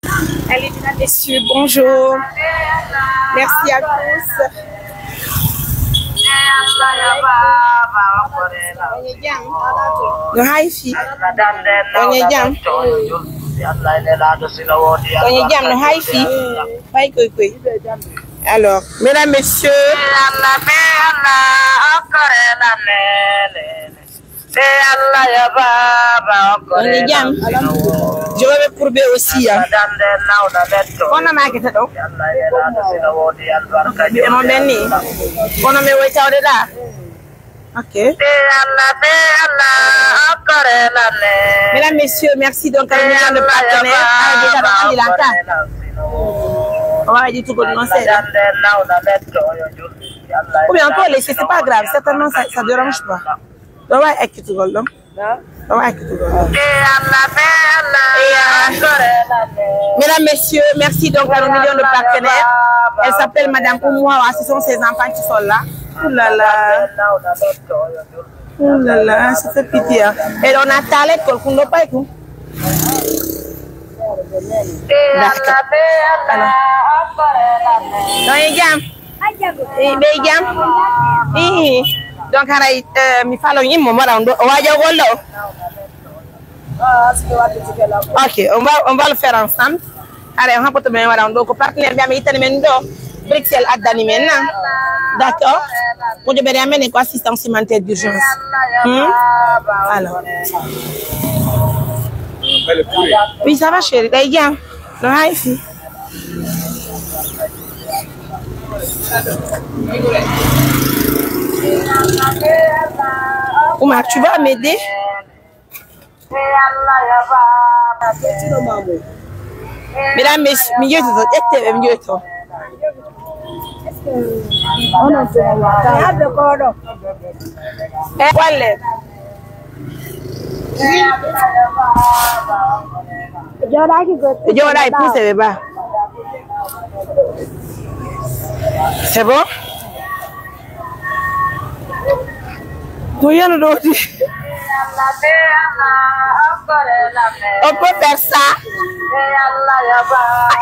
Allez, mesdames, messieurs, bonjour. Merci à tous. No haifi. Onye jam. Onye jam no haifi. Bye koi. Alors, mesdames, messieurs. Onye jam. Je vais me courber aussi. On a marqué ça donc. Mon béni. On a mis où de là. Ok. Mesdames, messieurs, merci donc à nos partenaires. On va dire tout le monde. Ou bien encore laisser, c'est pas grave. Certainement, ça ne dérange pas. On va être tout le monde. Mesdames, messieurs, merci donc à nos millions de partenaires. Elle s'appelle Madame Oumoua, ce sont ses enfants qui sont là. Ouh là là, ça fait pitié. Et on a talé qu'on ne peut pas écouter. Donc, ok, on va le faire ensemble. Allez, on va porter bien donc partenaire bien Bruxelles a donné maintenant. D'accord. Pour de bien amener quoi assistance humanitaire d'urgence. Alors. Oui, ça va chérie. Les gars, le ici. Oumar, tu vas m'aider? Mesdames, messieurs, c'est bon? On peut faire ça.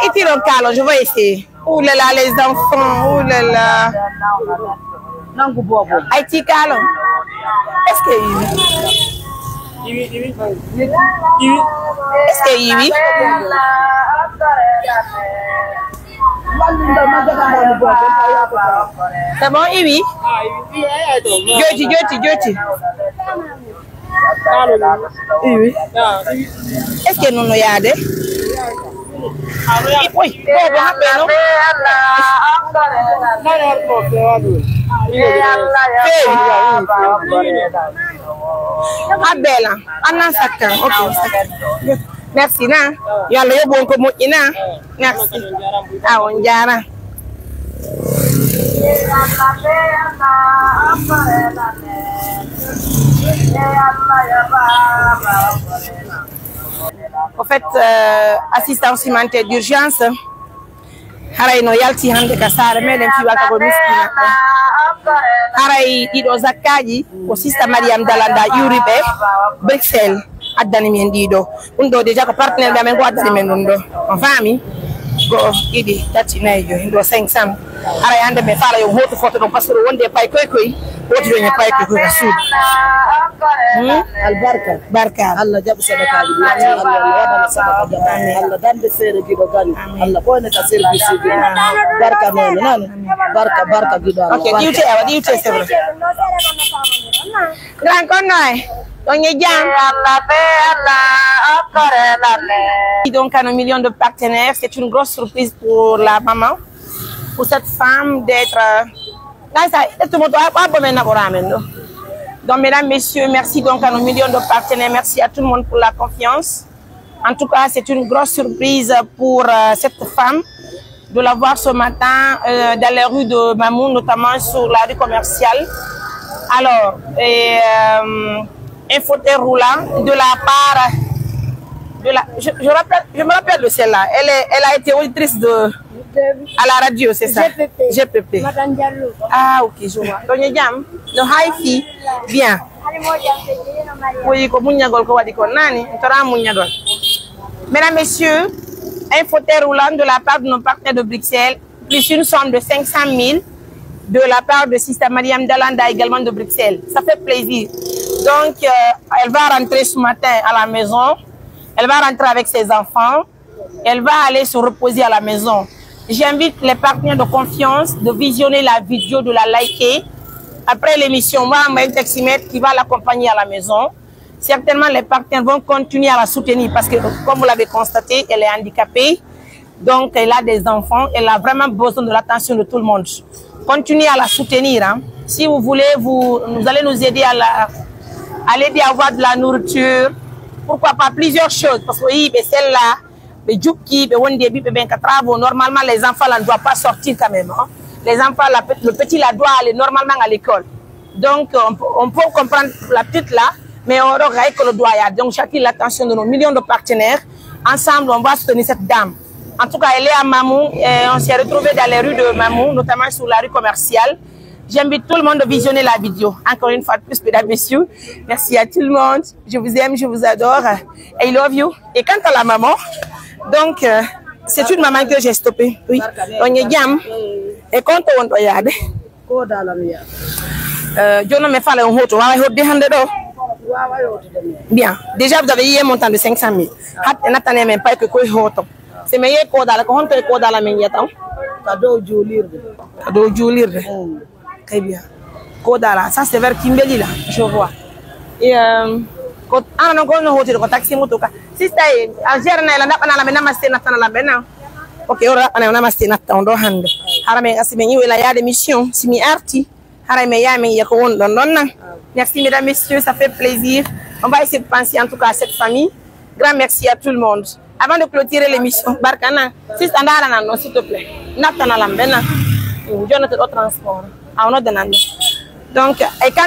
Et puis le calme, je vais essayer. Ouh là là, les enfants, ouh là là. Haïti calme. Est-ce que oui? C'est bon, oui? Joti. Oui. Est-ce que nous nous yardons? Oui. Bella, merci na. Yalla yo bon ko moƴƴina. Merci. On jara. En fait, assistance humanitaire d'urgence. Haray no yalti hande ka sare meden fi walta ko miskina. Haray dido zakkaji ko sista Mariam Dalanda yuribe Bruxelles addani men dido. Undo déjà ko partenaire be men ko addani men dum do. On fami go idi tati nayo ndo 500. Haray hande me fala yo hoto foto don parce que wonde pay koy woto do pay koy ka sud. Barka Allah jabu sadaka bi Allah wada sadaka jabu Allah dande sere gido gani Allah ko ne ka sere bi sidi barka non barka gido OK diute c'est vrai grand konnoy onye jam donc à nos millions de partenaires, c'est une grosse surprise pour la maman, pour cette femme d'être donc, mesdames, messieurs, merci donc à nos millions de partenaires. Merci à tout le monde pour la confiance. En tout cas, c'est une grosse surprise pour cette femme de la voir ce matin dans les rues de Mamou, notamment sur la rue commerciale. Alors, un fauteuil roulant de la part de la... Je me rappelle de celle-là. Elle a été auditrice à la radio, c'est ça? GPP. Madame Diallo. Ah, ok, je vois. Donc, no haifi bien. Oui, ko munyagol ko wadi ko nani, tara munyagol. Mesdames, messieurs, un fauteuil roulant de la part de nos partenaires de Bruxelles, plus une somme de 500 000 de la part de Sister Mariam Dalanda également de Bruxelles. Ça fait plaisir. Donc, elle va rentrer ce matin à la maison. Elle va rentrer avec ses enfants. Elle va aller se reposer à la maison. J'invite les partenaires de confiance de visionner la vidéo, de la liker. Après l'émission, on va envoyer un taximètre qui va l'accompagner à la maison. Certainement, les partenaires vont continuer à la soutenir parce que, comme vous l'avez constaté, elle est handicapée. Donc, elle a des enfants. Elle a vraiment besoin de l'attention de tout le monde. Continuez à la soutenir. Hein. Si vous voulez, vous allez nous aider à l'aider à avoir de la nourriture. Pourquoi pas plusieurs choses. Parce que oui, celle-là, normalement, les enfants ne doivent pas sortir quand même. Hein. Les enfants, le petit là doit aller normalement à l'école. Donc, on peut comprendre la petite là, mais on aura que le doigt. Donc, j'attire l'attention de nos millions de partenaires. Ensemble, on va soutenir cette dame. En tout cas, elle est à Mamou. On s'est retrouvés dans les rues de Mamou, notamment sur la rue commerciale. J'invite tout le monde à visionner la vidéo. Encore une fois de plus, mesdames et messieurs. Merci à tout le monde. Je vous aime, je vous adore. I love you. Et quant à la maman, donc, c'est une maman que j'ai stoppée. Oui. On est gamme. Et quand on regarde, je ne me fais pas bien. Déjà, vous avez eu un montant de 500 000. N'attendez même pas que c'est meilleur que dans la main. Cadeau Julir. Très bien. Kodala, ça c'est vers Kimbeli là, je vois. Et quand on a un hôtel de taxi moto, si c'est à gérer la namaste natana la bena. Ok, ora on a namaste natana hand. Harame asimeni ou la ya de mission, si mi arti. Harame ya me yakon london. Merci mesdames, messieurs, ça fait plaisir. On va essayer de penser en tout cas à cette famille. Grand merci à tout le monde. Avant de clôturer l'émission, Barkana, si standard non, s'il te plaît. Natana la bena. Je ne te transport. Donc,